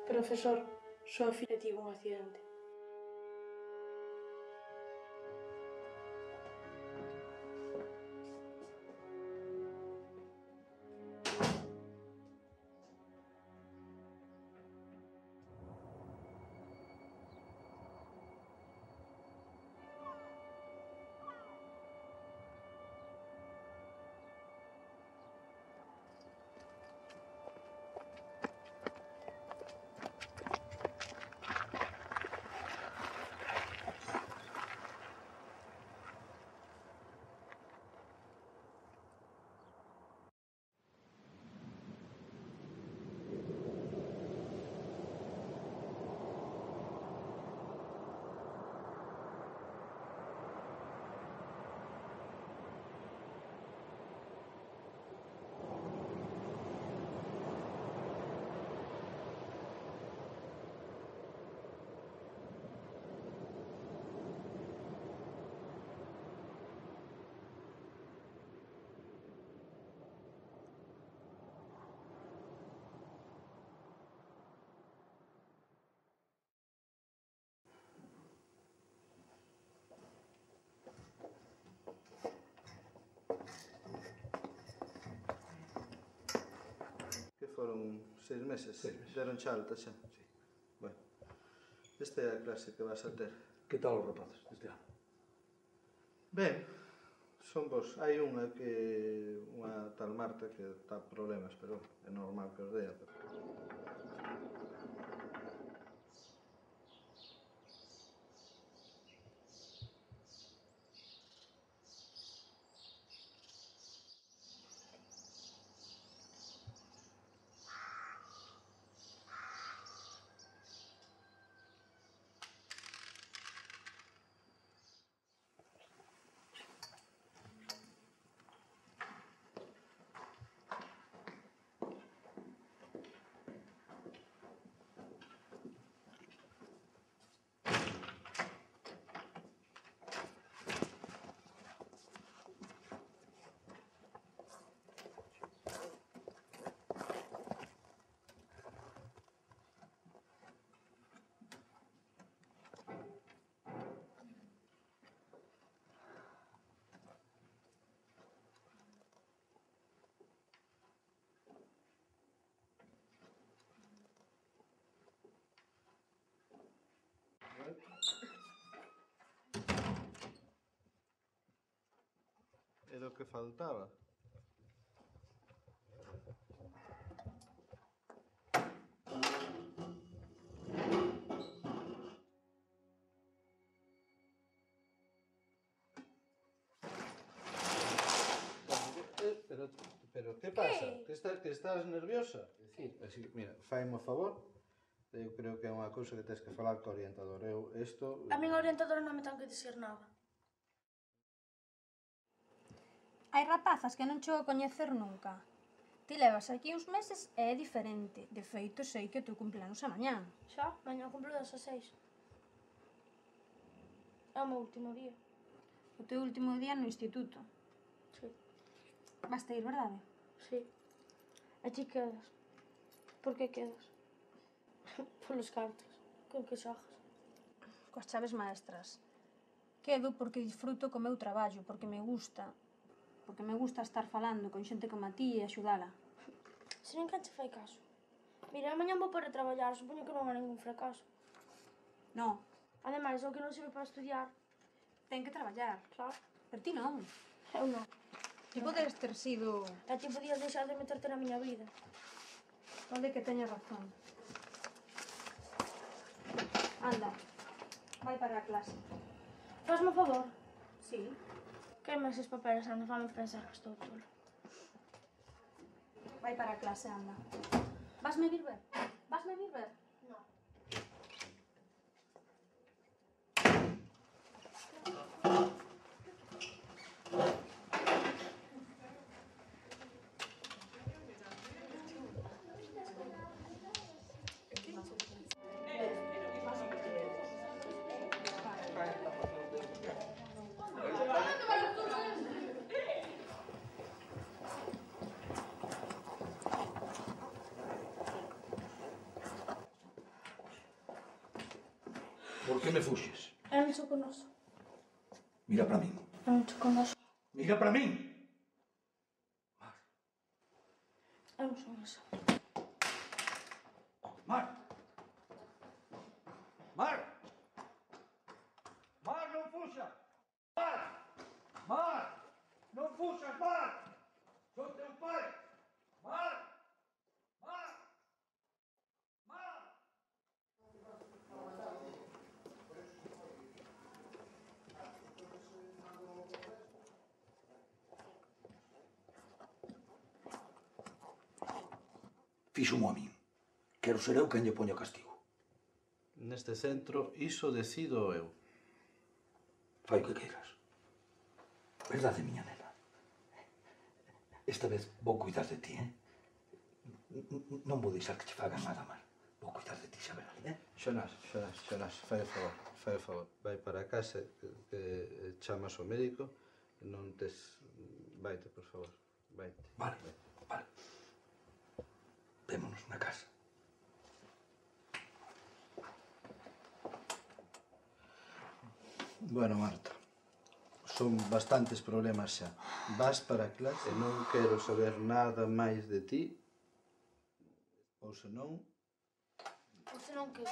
Profesor, súa filla tivo un accidente. Que foron 6 meses? 6 meses. Deron xa alta xa? Sí. Bueno, esta é a clase que vas a ter. Que tal os rapaces deste ano? Ben, son vos. Hai unha tal Marta que dá problemas, pero é normal que os dea. Era o que faltaba. Pero que pasa? Que estás nerviosa? Así, mira, faime o favor. Eu creo que é unha cousa que tens que falar co orientador. A min a orientadora non me ten que dicir nada. Hai rapazas que non chego a coñecer nunca. Ti levas aquí uns meses e é diferente. De feito, sei que o teu cumpleanos é mañán. Xa, mañá cumplo 16. É o meu último día. O teu último día no instituto. Sí. Vas a ir, verdade? Sí. E ti quedas. Por que quedas? Polos cartos. Con que xogas? Coas chaves maestras. Quedo porque disfruto co meu traballo, porque me gusta. Porque me gusta estar falando con xente como a ti e axudala. Se ninguén che fai caso. Mira, mañá vou para traballar, supoño que non é ningún fracaso. No, Ademais, o que non sirve para estudiar. ten que traballar. Claro. Pero ti non. Eu non. Ti podes ter sido... E ti podías deixar de meterte na miña vida. Pode que teña razón. Anda, vai para a clase. Fasme o favor. Sí. Queima eses papeles, anda, fame pensar que estou tolo. Vai para a clase, anda. Vasme vir ver? Vasme vir ver? Non. Por que me fuxes? É un choconoso. Mira para min. É un choconoso. Mira para min. É un choconoso. Mar. Mar. Mar, non fuxas. Mar. Mar. Non fuxas, Mar. Son teu pai. Mar. Mar. Mar. Fíxomo a min. Quero ser eu quen lle poño castigo. Neste centro, iso decido eu. Fai o que queiras. Verdade, miña nena? Esta vez vou cuidar de ti, Non vou deixar que che fagan nada mal. Vou cuidar de ti, xa verás, Xonás, fai o favor. Vai para casa, que chamas ao médico, non tes... Vaite, por favor, vaite. Vale. Vémonos na casa. Bueno, Marta, son bastantes problemas xa. Vas para a clase, non quero saber nada máis de ti, ou senón... Ou senón que...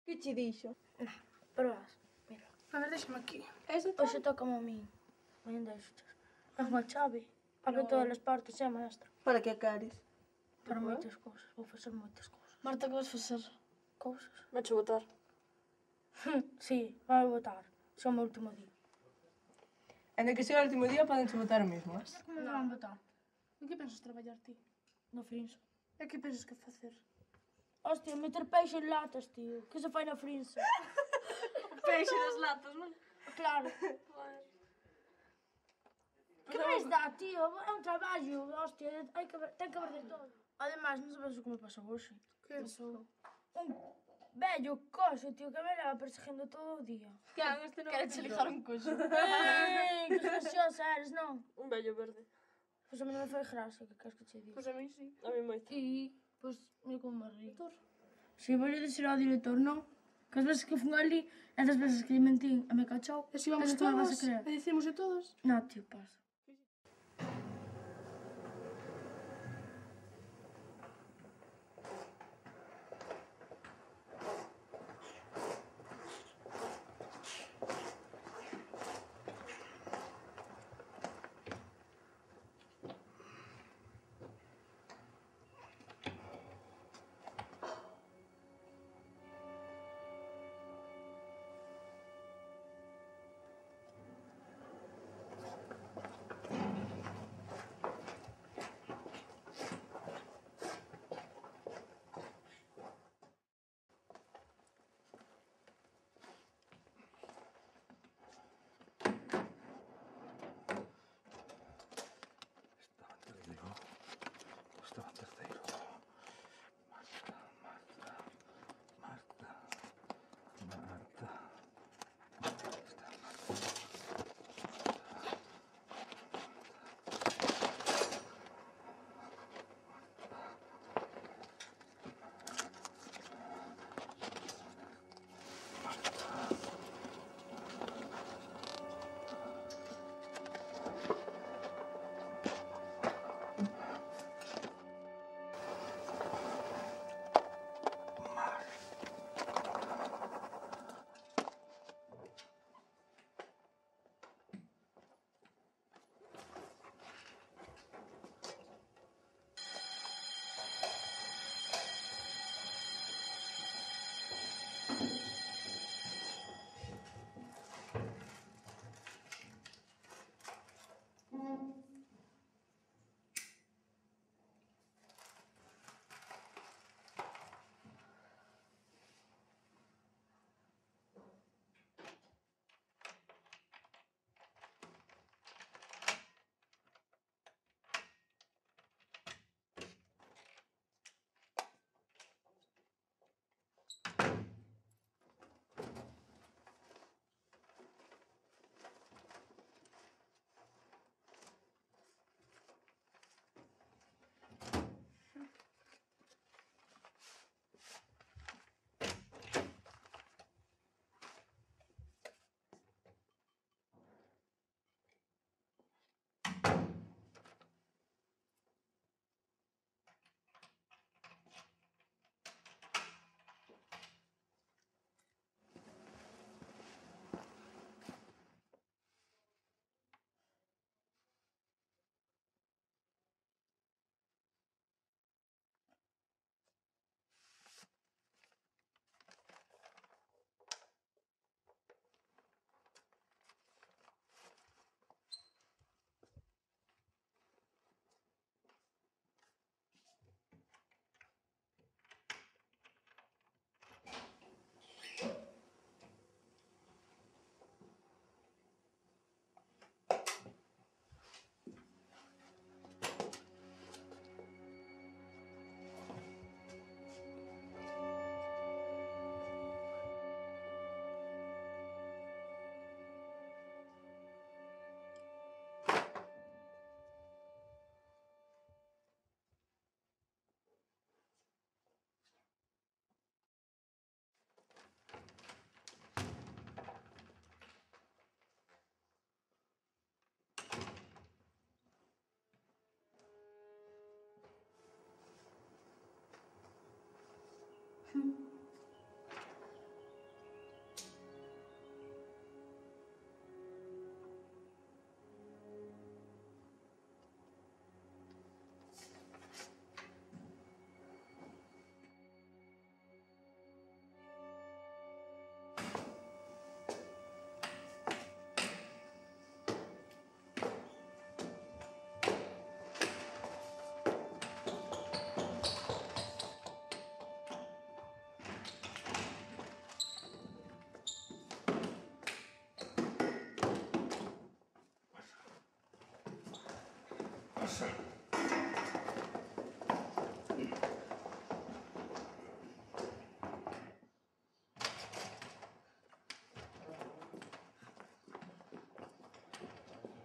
Que che dixo? Probas, mira. A ver, déxame aquí. Ese Hoxe toca a min. Mañan deixoches. É unha chave. Abre todas as partes, maestra. Para que acares? Para moitas cousas. Vou facer moitas cousas. Marta, que vas facer? Cousas? Vache botar. Sí, vai votar. Xa o meu último día. Ainda que sea o último día, podense votar o mesmo, Como me van votar? En que pensas traballar ti? No Frinso. E que pensas que facer? Hostia, meter peixe en latas, tío. Que se fai na Frinso? Peixe das latas, non? Claro. Que máis dá, tío? É un traballo, hostia. Ten que ver de todo. Ademais, non sabes o que me pasou hoxe. Que pasou? Un vello coxo, tío, que me leva perseguindo todo o día. Can, este non Quere che lijar un coxo. Que graciosa eres, non? Un vello verde. Pois a mí non me foi gracia, que queres que che diga? Pois a mí sí. A mí moito. E, pois, mira como me río. Si, vou dicir ao director, non? Que as veces que fun ali, e das veces que lle mentín e me cachou, E se vamos penso que me vas todos? a creer. E dicimos de todos? Non, tío, pasa.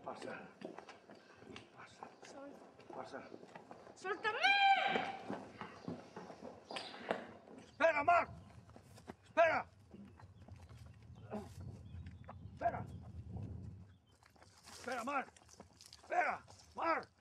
Pasa. Pasa. ¡Suéltame! ¡Espera, Marc! ¡Espera! ¡Espera! ¡Espera, Marc! ¡Espera! ¡Marc!